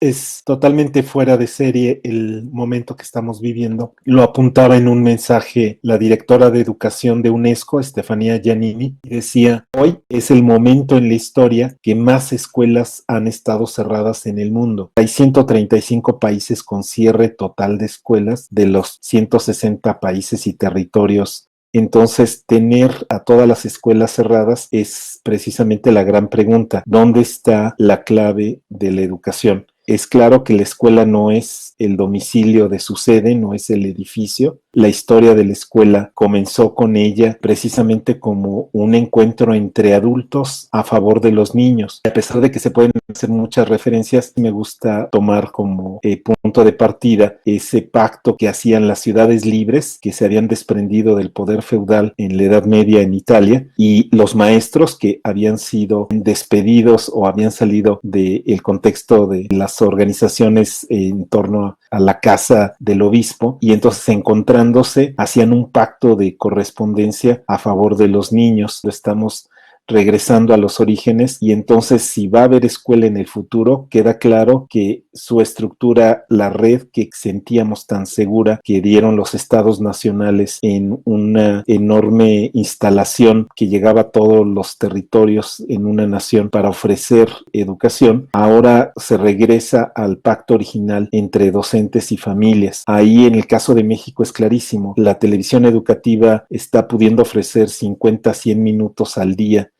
Es totalmente fuera de serie el momento que estamos viviendo. Lo apuntaba en un mensaje la directora de educación de UNESCO, Estefanía Giannini, y decía: hoy es el momento en la historia que más escuelas han estado cerradas en el mundo. Hay 135 países con cierre total de escuelas de los 160 países y territorios. Entonces, tener a todas las escuelas cerradas es precisamente la gran pregunta. ¿Dónde está la clave de la educación? Es claro que la escuela no es el domicilio de su sede, no es el edificio. La historia de la escuela comenzó con ella precisamente como un encuentro entre adultos a favor de los niños. A pesar de que se pueden hacer muchas referencias, me gusta tomar como punto de partida ese pacto que hacían las ciudades libres, que se habían desprendido del poder feudal en la Edad Media en Italia, y los maestros que habían sido despedidos o habían salido del contexto de las organizaciones en torno a la casa del obispo, y entonces encontrándose hacían un pacto de correspondencia a favor de los niños. Estamos regresando a los orígenes, y entonces si va a haber escuela en el futuro, queda claro que su estructura, la red que sentíamos tan segura que dieron los estados nacionales en una enorme instalación que llegaba a todos los territorios en una nación para ofrecer educación, ahora se regresa al pacto original entre docentes y familias. Ahí en el caso de México es clarísimo, la televisión educativa está pudiendo ofrecer 50, 100 minutos al día.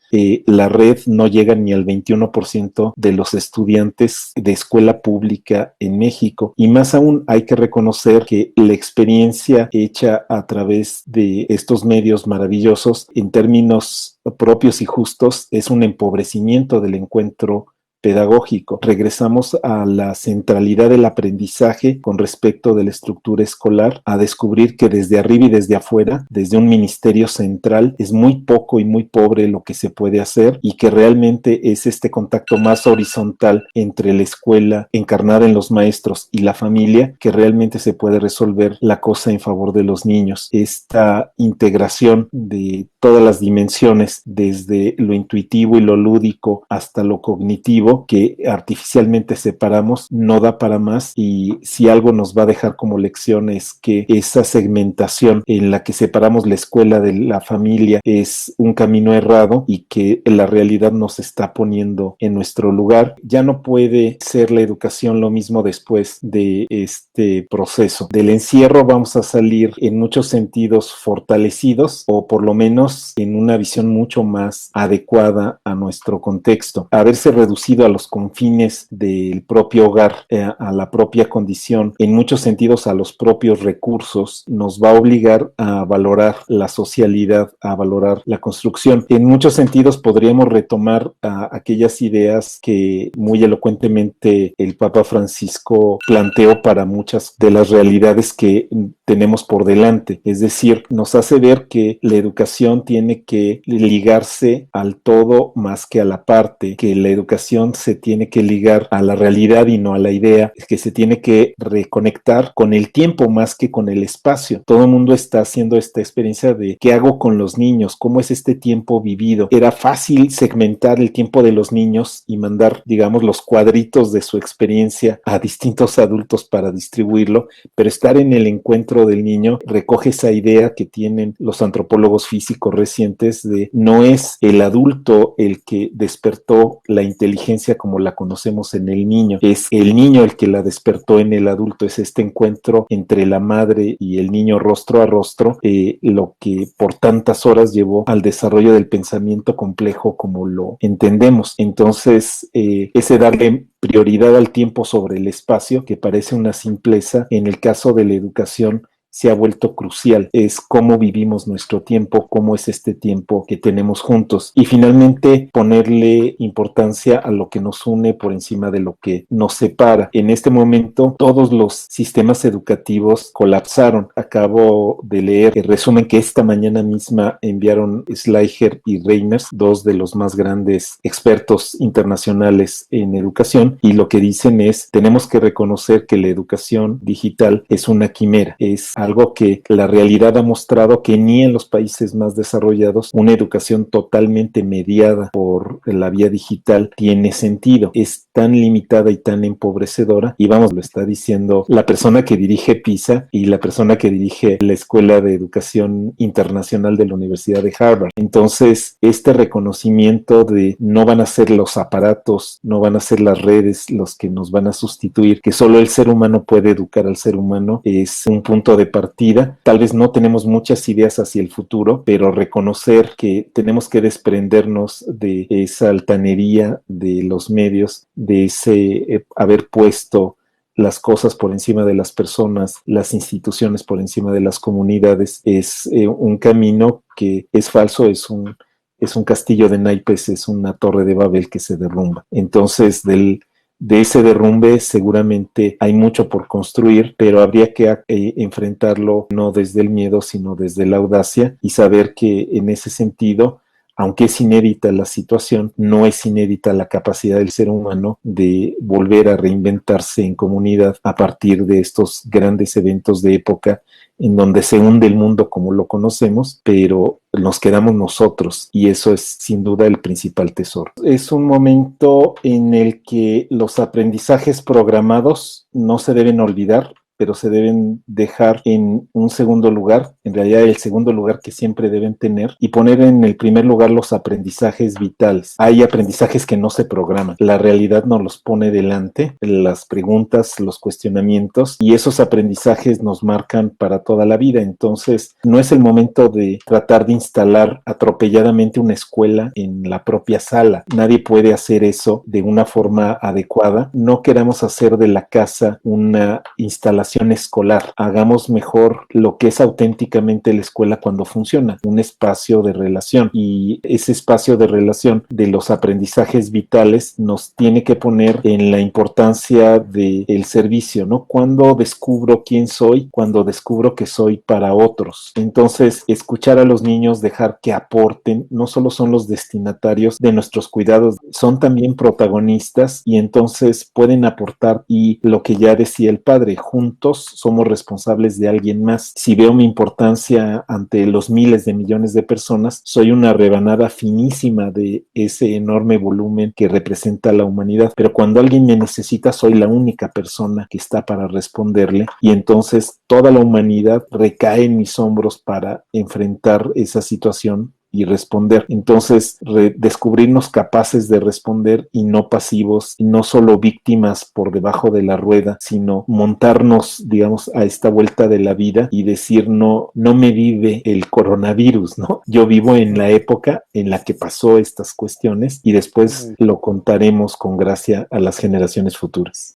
La red no llega ni al 21% de los estudiantes de escuela pública en México, y más aún hay que reconocer que la experiencia hecha a través de estos medios maravillosos en términos propios y justos es un empobrecimiento del encuentro pedagógico. Regresamos a la centralidad del aprendizaje con respecto de la estructura escolar, a descubrir que desde arriba y desde afuera, desde un ministerio central, es muy poco y muy pobre lo que se puede hacer, y que realmente es este contacto más horizontal entre la escuela encarnada en los maestros y la familia que realmente se puede resolver la cosa en favor de los niños. Esta integración de todas las dimensiones, desde lo intuitivo y lo lúdico hasta lo cognitivo, que artificialmente separamos, no da para más, y si algo nos va a dejar como lección es que esa segmentación en la que separamos la escuela de la familia es un camino errado, y que la realidad nos está poniendo en nuestro lugar. Ya no puede ser la educación lo mismo después de este proceso. Del encierro vamos a salir en muchos sentidos fortalecidos, o por lo menos en una visión mucho más adecuada a nuestro contexto. Haberse reducido a los confines del propio hogar, a la propia condición, en muchos sentidos a los propios recursos, nos va a obligar a valorar la socialidad, a valorar la construcción. En muchos sentidos podríamos retomar aquellas ideas que muy elocuentemente el Papa Francisco planteó para muchas de las realidades que tenemos por delante. Es decir, nos hace ver que la educación tiene que ligarse al todo más que a la parte, que la educación se tiene que ligar a la realidad y no a la idea, que se tiene que reconectar con el tiempo más que con el espacio. Todo el mundo está haciendo esta experiencia de qué hago con los niños, cómo es este tiempo vivido. Era fácil segmentar el tiempo de los niños y mandar, digamos, los cuadritos de su experiencia a distintos adultos para distribuirlo, pero estar en el encuentro del niño recoge esa idea que tienen los antropólogos físicos recientes de no es el adulto el que despertó la inteligencia como la conocemos en el niño, es el niño el que la despertó en el adulto. Es este encuentro entre la madre y el niño rostro a rostro, lo que por tantas horas llevó al desarrollo del pensamiento complejo como lo entendemos. Entonces, ese darle prioridad al tiempo sobre el espacio, que parece una simpleza, en el caso de la educación se ha vuelto crucial. Es cómo vivimos nuestro tiempo, cómo es este tiempo que tenemos juntos, y finalmente ponerle importancia a lo que nos une por encima de lo que nos separa. En este momento todos los sistemas educativos colapsaron. Acabo de leer el resumen que esta mañana misma enviaron Schleicher y Reimers, dos de los más grandes expertos internacionales en educación, y lo que dicen es: tenemos que reconocer que la educación digital es una quimera, es algo que la realidad ha mostrado que ni en los países más desarrollados una educación totalmente mediada por la vía digital tiene sentido. Es tan limitada y tan empobrecedora, y vamos, lo está diciendo la persona que dirige PISA y la persona que dirige la Escuela de Educación Internacional de la Universidad de Harvard. Entonces, este reconocimiento de no van a ser los aparatos, no van a ser las redes los que nos van a sustituir, que solo el ser humano puede educar al ser humano, es un punto de partida. Tal vez no tenemos muchas ideas hacia el futuro, pero reconocer que tenemos que desprendernos de esa altanería de los medios, de ese haber puesto las cosas por encima de las personas, las instituciones por encima de las comunidades, es un camino que es falso, es un castillo de naipes, es una torre de Babel que se derrumba. Entonces, de ese derrumbe seguramente hay mucho por construir, pero habría que enfrentarlo no desde el miedo, sino desde la audacia y saber que en ese sentido, aunque es inédita la situación, no es inédita la capacidad del ser humano de volver a reinventarse en comunidad a partir de estos grandes eventos de época en donde se hunde el mundo como lo conocemos, pero nos quedamos nosotros y eso es sin duda el principal tesoro. Es un momento en el que los aprendizajes programados no se deben olvidar, pero se deben dejar en un segundo lugar, en realidad el segundo lugar que siempre deben tener, y poner en el primer lugar los aprendizajes vitales. Hay aprendizajes que no se programan, la realidad nos los pone delante, las preguntas, los cuestionamientos, y esos aprendizajes nos marcan para toda la vida. Entonces, no es el momento de tratar de instalar atropelladamente una escuela en la propia sala. Nadie puede hacer eso de una forma adecuada. No queramos hacer de la casa una instalación escolar. Hagamos mejor lo que es auténticamente la escuela cuando funciona, un espacio de relación, y ese espacio de relación de los aprendizajes vitales nos tiene que poner en la importancia del servicio, ¿no? Cuando descubro quién soy, cuando descubro que soy para otros. Entonces, escuchar a los niños, dejar que aporten, no solo son los destinatarios de nuestros cuidados, son también protagonistas y entonces pueden aportar, y lo que ya decía el padre, juntos somos responsables de alguien más. Si veo mi importancia ante los miles de millones de personas, soy una rebanada finísima de ese enorme volumen que representa la humanidad. Pero cuando alguien me necesita, soy la única persona que está para responderle, y entonces toda la humanidad recae en mis hombros para enfrentar esa situación y responder. Entonces, descubrirnos capaces de responder y no pasivos, y no solo víctimas por debajo de la rueda, sino montarnos, digamos, a esta vuelta de la vida y decir, no, no me vive el coronavirus, ¿no? Yo vivo en la época en la que pasó estas cuestiones y después lo contaremos con gracia a las generaciones futuras.